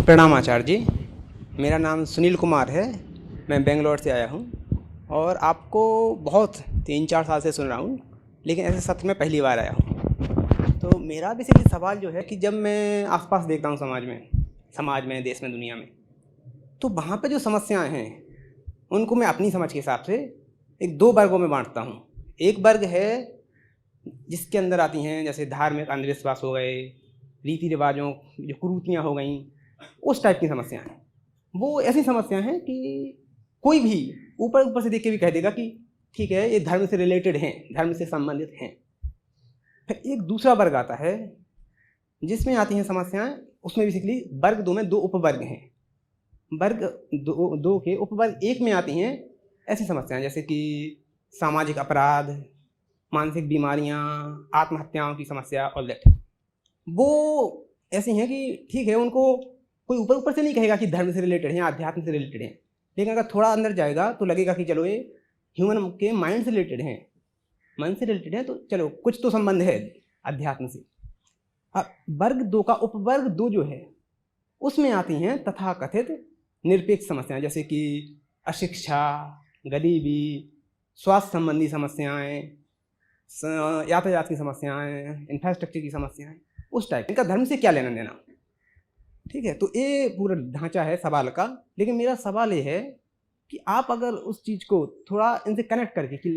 प्रणाम आचार्य जी। मेरा नाम सुनील कुमार है। मैं बेंगलोर से आया हूँ और आपको बहुत 3-4 साल से सुन रहा हूँ, लेकिन ऐसे सत्र में पहली बार आया हूँ। तो मेरा बेसिकली सवाल जो है कि जब मैं आसपास देखता हूँ समाज में, देश में, दुनिया में, तो वहाँ पे जो समस्याएं हैं उनको मैं अपनी समझ के हिसाब से एक 2 वर्गों में बांटता हूँ। एक वर्ग है जिसके अंदर आती हैं जैसे धार्मिक अंधविश्वास हो गए, रीति रिवाजों जो कुरीतियाँ हो गई, उस टाइप की समस्याएं हैं। वो ऐसी समस्याएं हैं कि कोई भी ऊपर से देख के भी कह देगा कि ठीक है, ये धर्म से रिलेटेड हैं, धर्म से संबंधित हैं। फिर एक दूसरा वर्ग आता है जिसमें आती हैं समस्याएं, उसमें बेसिकली वर्ग 2 में 2 उपवर्ग हैं। वर्ग 2 के उपवर्ग 1 में आती हैं ऐसी समस्याएं जैसे कि सामाजिक अपराध, मानसिक बीमारियां, आत्महत्याओं की समस्या और दैट। वो ऐसी हैं कि ठीक है, उनको कोई ऊपर से नहीं कहेगा कि धर्म से रिलेटेड हैं, अध्यात्म से रिलेटेड हैं, लेकिन अगर थोड़ा अंदर जाएगा तो लगेगा कि चलो ये ह्यूमन के माइंड से रिलेटेड हैं, मन से रिलेटेड हैं, तो चलो कुछ तो संबंध है अध्यात्म से। अब वर्ग 2 का उपवर्ग 2 जो है उसमें आती हैं तथाकथित निरपेक्ष समस्याएं जैसे कि अशिक्षा, गरीबी, स्वास्थ्य संबंधी समस्याएं, यातायात की समस्याएं, इंफ्रास्ट्रक्चर की समस्याएं, उस टाइप। इनका धर्म से क्या लेना देना, ठीक है। तो ये पूरा ढांचा है सवाल का। लेकिन मेरा सवाल ये है कि आप अगर उस चीज़ को थोड़ा इनसे कनेक्ट करके कि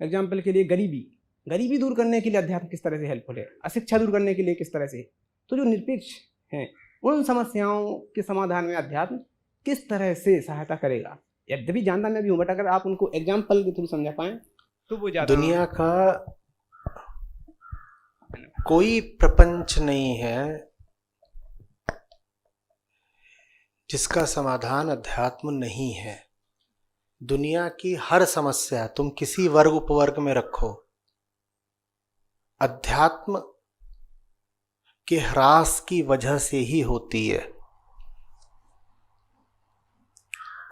एग्जाम्पल के लिए गरीबी दूर करने के लिए अध्यात्म किस तरह से हेल्पफुल है, अशिक्षा दूर करने के लिए किस तरह से, तो जो निरपेक्ष हैं उन समस्याओं के समाधान में अध्यात्म किस तरह से सहायता करेगा। यद्यपि जानता मैं भी हूँ, बट अगर आप उनको एग्जाम्पल के थ्रू समझा पाएँ तो वो ज़्यादा। दुनिया का कोई प्रपंच नहीं है जिसका समाधान अध्यात्म नहीं है। दुनिया की हर समस्या तुम किसी वर्ग उपवर्ग में रखो, अध्यात्म के ह्रास की वजह से ही होती है।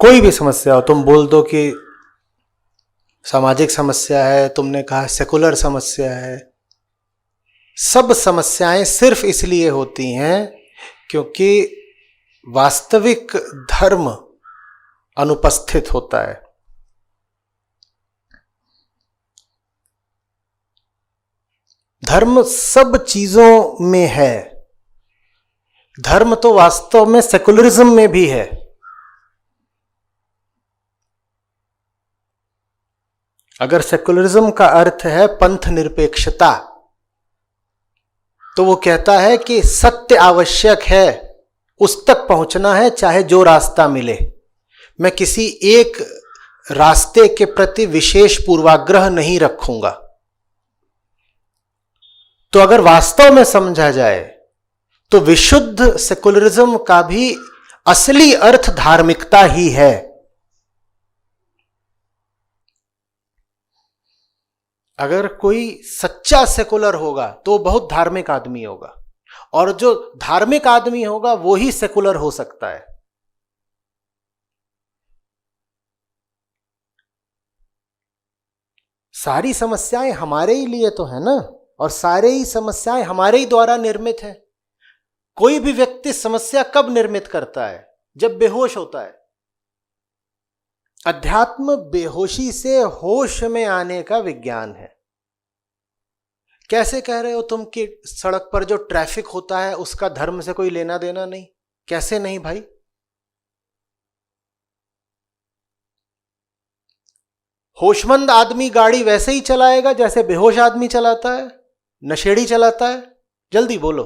कोई भी समस्या हो, तुम बोल दो कि सामाजिक समस्या है, तुमने कहा सेकुलर समस्या है, सब समस्याएं सिर्फ इसलिए होती हैं क्योंकि वास्तविक धर्म अनुपस्थित होता है। धर्म सब चीजों में है। धर्म तो वास्तव में सेकुलरिज्म में भी है। अगर सेकुलरिज्म का अर्थ है पंथ निरपेक्षता, तो वो कहता है कि सत्य आवश्यक है, उस तक पहुंचना है चाहे जो रास्ता मिले। मैं किसी एक रास्ते के प्रति विशेष पूर्वाग्रह नहीं रखूंगा। तो अगर वास्तव में समझा जाए तो विशुद्ध सेकुलरिज्म का भी असली अर्थ धार्मिकता ही है। अगर कोई सच्चा सेकुलर होगा तो बहुत धार्मिक आदमी होगा, और जो धार्मिक आदमी होगा वो ही सेकुलर हो सकता है। सारी समस्याएं हमारे ही लिए तो है ना, और सारे ही समस्याएं हमारे ही द्वारा निर्मित है। कोई भी व्यक्ति समस्या कब निर्मित करता है? जब बेहोश होता है। अध्यात्म बेहोशी से होश में आने का विज्ञान है। कैसे कह रहे हो तुम कि सड़क पर जो ट्रैफिक होता है उसका धर्म से कोई लेना देना नहीं? कैसे नहीं भाई? होशमंद आदमी गाड़ी वैसे ही चलाएगा जैसे बेहोश आदमी चलाता है, नशेड़ी चलाता है। जल्दी बोलो।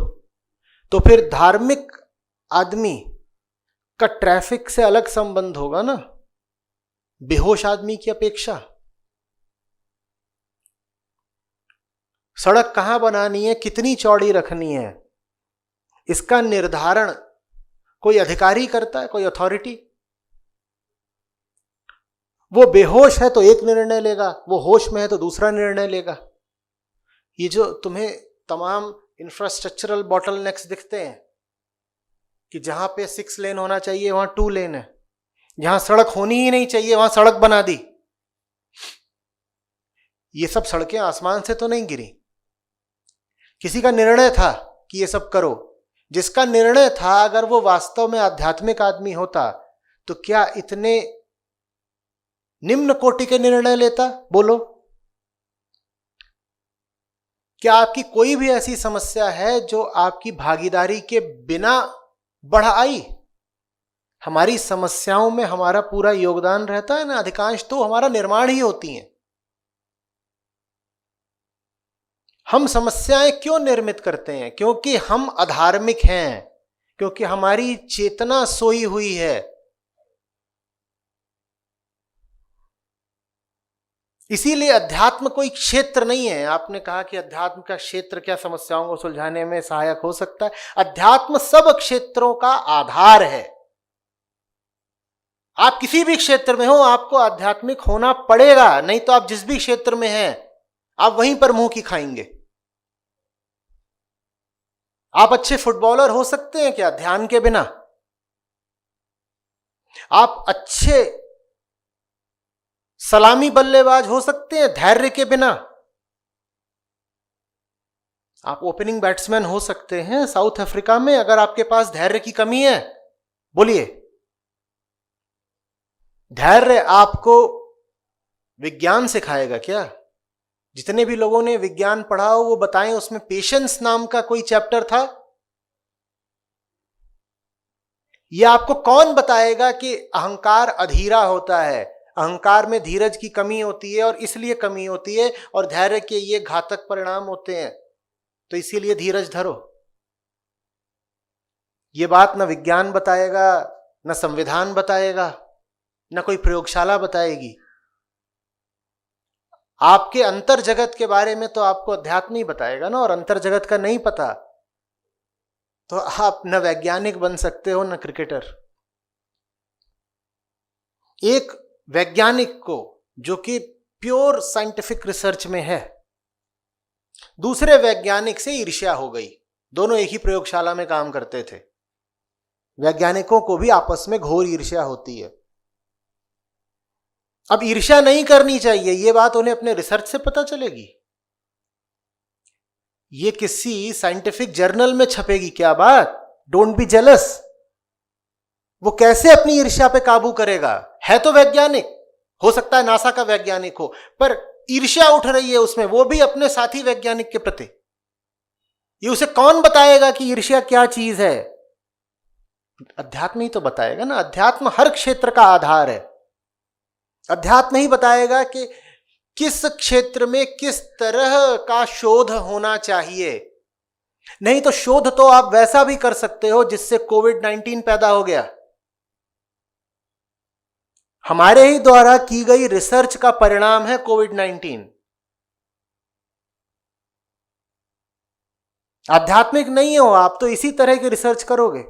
तो फिर धार्मिक आदमी का ट्रैफिक से अलग संबंध होगा ना, बेहोश आदमी की अपेक्षा। सड़क कहां बनानी है, कितनी चौड़ी रखनी है, इसका निर्धारण कोई अधिकारी करता है, कोई अथॉरिटी? वो बेहोश है तो एक निर्णय लेगा, वो होश में है तो दूसरा निर्णय लेगा। ये जो तुम्हें तमाम इंफ्रास्ट्रक्चरल बॉटलनेक्स दिखते हैं कि जहां पे 6 लेन होना चाहिए वहां 2 लेन है, जहां सड़क होनी ही नहीं चाहिए वहां सड़क बना दी। ये सब सड़कें आसमान से तो नहीं गिरी, किसी का निर्णय था कि ये सब करो। जिसका निर्णय था, अगर वो वास्तव में आध्यात्मिक आदमी होता तो क्या इतने निम्न कोटि के निर्णय लेता? बोलो, क्या आपकी कोई भी ऐसी समस्या है जो आपकी भागीदारी के बिना बढ़ आई? हमारी समस्याओं में हमारा पूरा योगदान रहता है ना, अधिकांश तो हमारा निर्माण ही होती हैं। हम समस्याएं क्यों निर्मित करते हैं? क्योंकि हम अधार्मिक हैं, क्योंकि हमारी चेतना सोई हुई है। इसीलिए अध्यात्म कोई क्षेत्र नहीं है। आपने कहा कि अध्यात्म का क्षेत्र क्या समस्याओं को सुलझाने में सहायक हो सकता है? अध्यात्म सब क्षेत्रों का आधार है। आप किसी भी क्षेत्र में हो, आपको आध्यात्मिक होना पड़ेगा, नहीं तो आप जिस भी क्षेत्र में हैं आप वहीं पर मुंह की खाएंगे। आप अच्छे फुटबॉलर हो सकते हैं क्या ध्यान के बिना? आप अच्छे सलामी बल्लेबाज हो सकते हैं धैर्य के बिना? आप ओपनिंग बैट्समैन हो सकते हैं साउथ अफ्रीका में, अगर आपके पास धैर्य की कमी है? बोलिए। धैर्य आपको विज्ञान सिखाएगा क्या? जितने भी लोगों ने विज्ञान पढ़ा हो वो बताएं, उसमें पेशेंस नाम का कोई चैप्टर था? यह आपको कौन बताएगा कि अहंकार अधीरा होता है, अहंकार में धीरज की कमी होती है और इसलिए कमी होती है, और धैर्य के ये घातक परिणाम होते हैं, तो इसीलिए धीरज धरो? ये बात न विज्ञान बताएगा, न संविधान बताएगा, न कोई प्रयोगशाला बताएगी। आपके अंतर जगत के बारे में तो आपको अध्यात्म ही बताएगा ना, और अंतर जगत का नहीं पता तो आप न वैज्ञानिक बन सकते हो न क्रिकेटर। एक वैज्ञानिक को जो कि प्योर साइंटिफिक रिसर्च में है, दूसरे वैज्ञानिक से ईर्ष्या हो गई। दोनों एक ही प्रयोगशाला में काम करते थे। वैज्ञानिकों को भी आपस में घोर ईर्ष्या होती है। अब ईर्ष्या नहीं करनी चाहिए, यह बात उन्हें अपने रिसर्च से पता चलेगी। ये किसी साइंटिफिक जर्नल में छपेगी क्या बात? Don't be jealous. वो कैसे अपनी ईर्ष्या पे काबू करेगा? है तो वैज्ञानिक, हो सकता है नासा का वैज्ञानिक हो, पर ईर्ष्या उठ रही है उसमें, वो भी अपने साथी वैज्ञानिक के प्रति। ये उसे कौन बताएगा कि ईर्ष्या क्या चीज है? अध्यात्म ही तो बताएगा ना। अध्यात्म हर क्षेत्र का आधार है। अध्यात्म ही बताएगा कि किस क्षेत्र में किस तरह का शोध होना चाहिए। नहीं तो शोध तो आप वैसा भी कर सकते हो जिससे कोविड-19 पैदा हो गया। हमारे ही द्वारा की गई रिसर्च का परिणाम है कोविड-19। आध्यात्मिक नहीं हो आप तो इसी तरह की रिसर्च करोगे।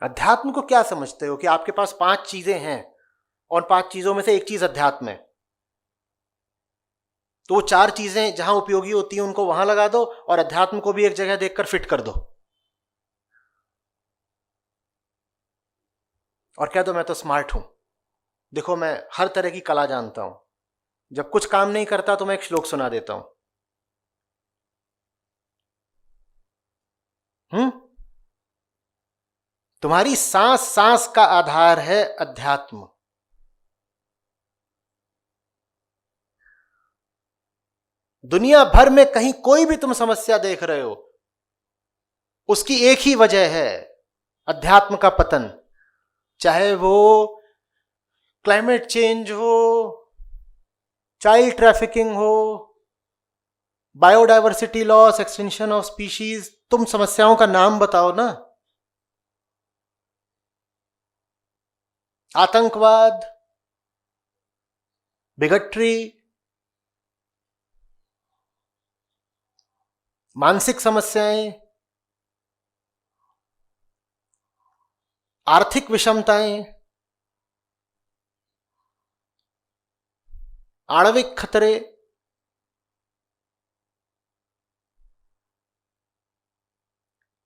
अध्यात्म को क्या समझते हो कि आपके पास 5 चीजें हैं और 5 चीजों में से एक चीज अध्यात्म है, तो वो 4 चीजें जहां उपयोगी होती हैं उनको वहां लगा दो और अध्यात्म को भी एक जगह देखकर फिट कर दो और कह दो मैं तो स्मार्ट हूं, देखो मैं हर तरह की कला जानता हूं, जब कुछ काम नहीं करता तो मैं एक श्लोक सुना देता हूं। तुम्हारी सांस सांस का आधार है अध्यात्म। दुनिया भर में कहीं कोई भी तुम समस्या देख रहे हो, उसकी एक ही वजह है, अध्यात्म का पतन। चाहे वो क्लाइमेट चेंज हो, चाइल्ड ट्रैफिकिंग हो, biodiversity loss, extinction of species, तुम समस्याओं का नाम बताओ ना। आतंकवाद, बिगट्री, मानसिक समस्याएं, आर्थिक विषमताएं, आणविक खतरे,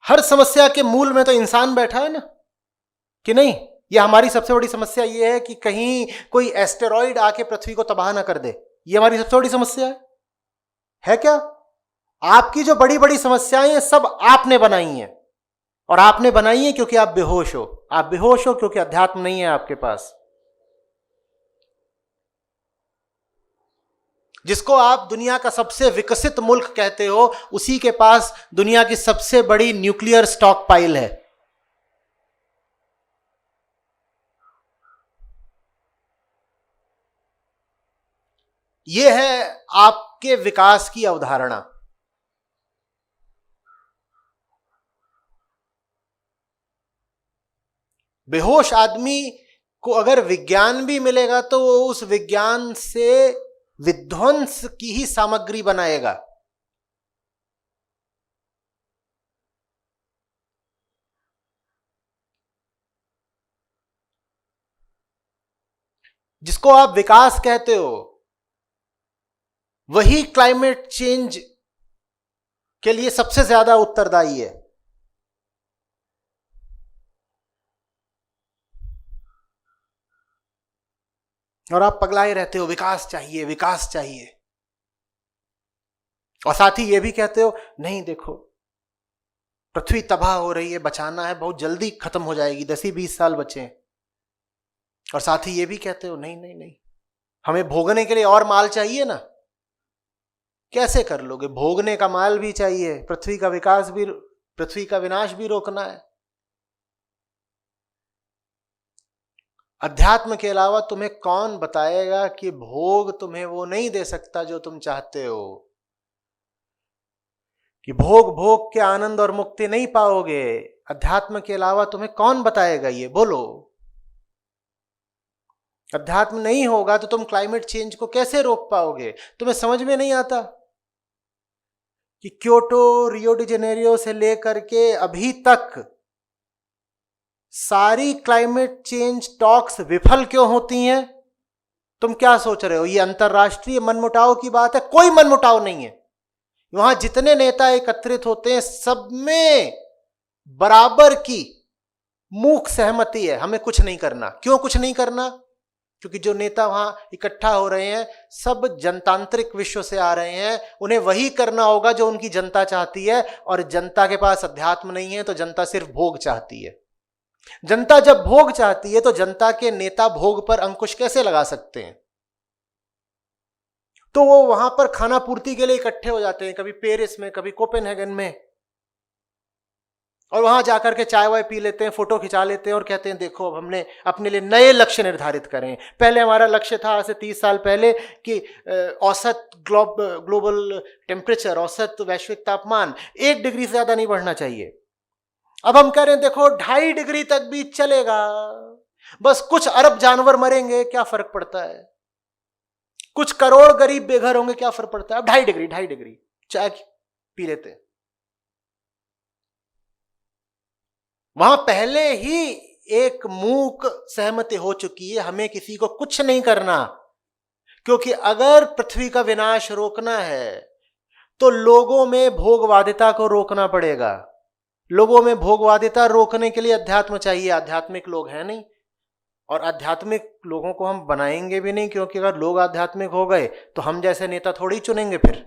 हर समस्या के मूल में तो इंसान बैठा है ना, कि नहीं? ये हमारी सबसे बड़ी समस्या ये है कि कहीं कोई एस्टेरॉइड आके पृथ्वी को तबाह ना कर दे। ये हमारी सबसे बड़ी समस्या है क्या? आपकी जो बड़ी बड़ी समस्याएं हैं सब आपने बनाई हैं, और आपने बनाई है क्योंकि आप बेहोश हो। आप बेहोश हो क्योंकि अध्यात्म नहीं है आपके पास। जिसको आप दुनिया का सबसे विकसित मुल्क कहते हो, उसी के पास दुनिया की सबसे बड़ी न्यूक्लियर स्टॉक पाइल है। यह है आपके विकास की अवधारणा। बेहोश आदमी को अगर विज्ञान भी मिलेगा तो वो उस विज्ञान से विध्वंस की ही सामग्री बनाएगा। जिसको आप विकास कहते हो वही क्लाइमेट चेंज के लिए सबसे ज्यादा उत्तरदायी है। और आप पगलाए रहते हो, विकास चाहिए विकास चाहिए, और साथ ही ये भी कहते हो नहीं देखो पृथ्वी तबाह हो रही है, बचाना है, बहुत जल्दी खत्म हो जाएगी, 10 ही 20 साल बचे हैं। और साथ ही ये भी कहते हो नहीं नहीं नहीं, हमें भोगने के लिए और माल चाहिए ना। कैसे कर लोगे? भोगने का माल भी चाहिए, पृथ्वी का विकास भी, पृथ्वी का विनाश भी रोकना है। अध्यात्म के अलावा तुम्हें कौन बताएगा कि भोग तुम्हें वो नहीं दे सकता जो तुम चाहते हो, कि भोग भोग के आनंद और मुक्ति नहीं पाओगे। अध्यात्म के अलावा तुम्हें कौन बताएगा ये? बोलो। अध्यात्म नहीं होगा तो तुम क्लाइमेट चेंज को कैसे रोक पाओगे? तुम्हें समझ में नहीं आता कि क्योटो, रियो डी जेनेरियो से लेकर के अभी तक सारी क्लाइमेट चेंज टॉक्स विफल क्यों होती हैं? तुम क्या सोच रहे हो ये अंतरराष्ट्रीय मनमुटाव की बात है? कोई मनमुटाव नहीं है। वहां जितने नेता एकत्रित होते हैं सब में बराबर की मूक सहमति है, हमें कुछ नहीं करना। क्यों कुछ नहीं करना? क्योंकि जो नेता वहां इकट्ठा हो रहे हैं सब जनतांत्रिक विश्व से आ रहे हैं, उन्हें वही करना होगा जो उनकी जनता चाहती है। और जनता के पास अध्यात्म नहीं है तो जनता सिर्फ भोग चाहती है। जनता जब भोग चाहती है तो जनता के नेता भोग पर अंकुश कैसे लगा सकते हैं? तो वो वहां पर खाना पूर्ति के लिए इकट्ठे हो जाते हैं, कभी पेरिस में, कभी कोपेनहेगन में, और वहां जाकर के चाय वाय पी लेते हैं, फोटो खिंचा लेते हैं और कहते हैं देखो अब हमने अपने लिए नए लक्ष्य निर्धारित करें। पहले हमारा लक्ष्य था आज से 30 साल पहले कि औसत ग्लोबल टेम्परेचर, औसत वैश्विक तापमान 1 डिग्री से ज्यादा नहीं बढ़ना चाहिए। अब हम कह रहे हैं देखो 2.5 डिग्री तक भी चलेगा, बस कुछ अरब जानवर मरेंगे, क्या फर्क पड़ता है? कुछ करोड़ गरीब बेघर होंगे, क्या फर्क पड़ता है? अब 2.5 डिग्री चाय पी लेते हैं। वहां पहले ही एक मूक सहमति हो चुकी है, हमें किसी को कुछ नहीं करना। क्योंकि अगर पृथ्वी का विनाश रोकना है तो लोगों में भोगवादिता को रोकना पड़ेगा। लोगों में भोगवादिता रोकने के लिए अध्यात्म चाहिए। आध्यात्मिक लोग हैं नहीं, और आध्यात्मिक लोगों को हम बनाएंगे भी नहीं, क्योंकि अगर लोग आध्यात्मिक हो गए तो हम जैसे नेता थोड़ी चुनेंगे फिर।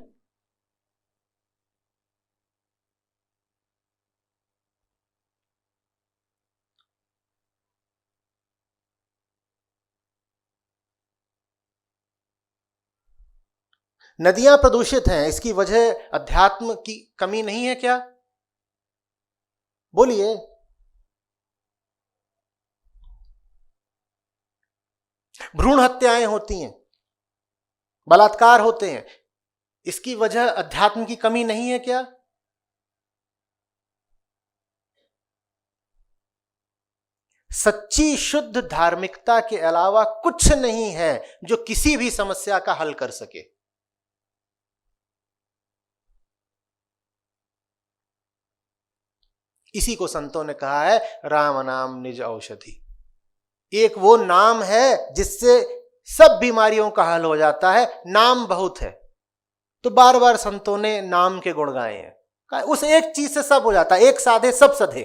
नदियां प्रदूषित हैं, इसकी वजह अध्यात्म की कमी नहीं है क्या? बोलिए। भ्रूण हत्याएं होती हैं, बलात्कार होते हैं, इसकी वजह अध्यात्म की कमी नहीं है क्या? सच्ची शुद्ध धार्मिकता के अलावा कुछ नहीं है जो किसी भी समस्या का हल कर सके। इसी को संतों ने कहा है राम नाम निज औषधि। एक वो नाम है जिससे सब बीमारियों का हल हो जाता है। नाम बहुत है तो बार बार संतों ने नाम के गुण गाए हैं। उस एक चीज से सब हो जाता है, एक साधे सब सधे।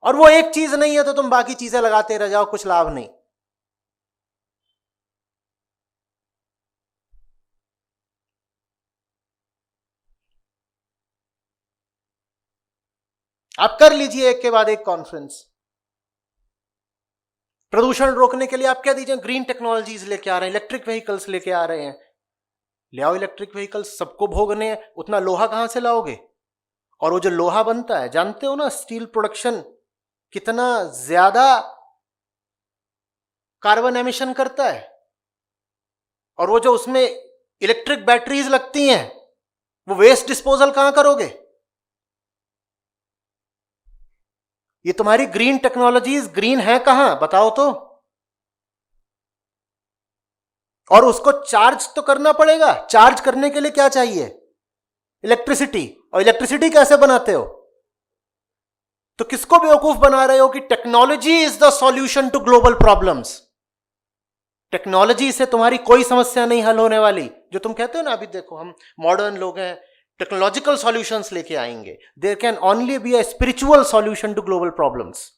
और वो एक चीज नहीं है तो तुम बाकी चीजें लगाते रह जाओ, कुछ लाभ नहीं। आप कर लीजिए एक के बाद एक कॉन्फ्रेंस। प्रदूषण रोकने के लिए आप क्या दीजिए, ग्रीन टेक्नोलॉजीज लेके आ रहे हैं, इलेक्ट्रिक व्हीकल्स लेके आ रहे हैं, ले आओ इलेक्ट्रिक व्हीकल्स, सबको भोगने हैं। उतना लोहा कहां से लाओगे? और वो जो लोहा बनता है, जानते हो ना स्टील प्रोडक्शन कितना ज्यादा कार्बन एमिशन करता है, और वो जो उसमें इलेक्ट्रिक बैटरीज लगती हैं, वो वेस्ट डिस्पोजल कहां करोगे? ये तुम्हारी ग्रीन टेक्नोलॉजीज ग्रीन है कहां, बताओ तो। और उसको चार्ज तो करना पड़ेगा। चार्ज करने के लिए क्या चाहिए? इलेक्ट्रिसिटी। और इलेक्ट्रिसिटी कैसे बनाते हो? तो किसको बेवकूफ बना रहे हो कि technology is the solution to global problems. Technology से तुम्हारी कोई समस्या नहीं हल होने वाली। जो तुम कहते हो ना, अभी देखो हम मॉडर्न लोग हैं, टेक्नोलॉजिकल सॉल्यूशंस लेके आएंगे। There can only be a spiritual solution to global problems.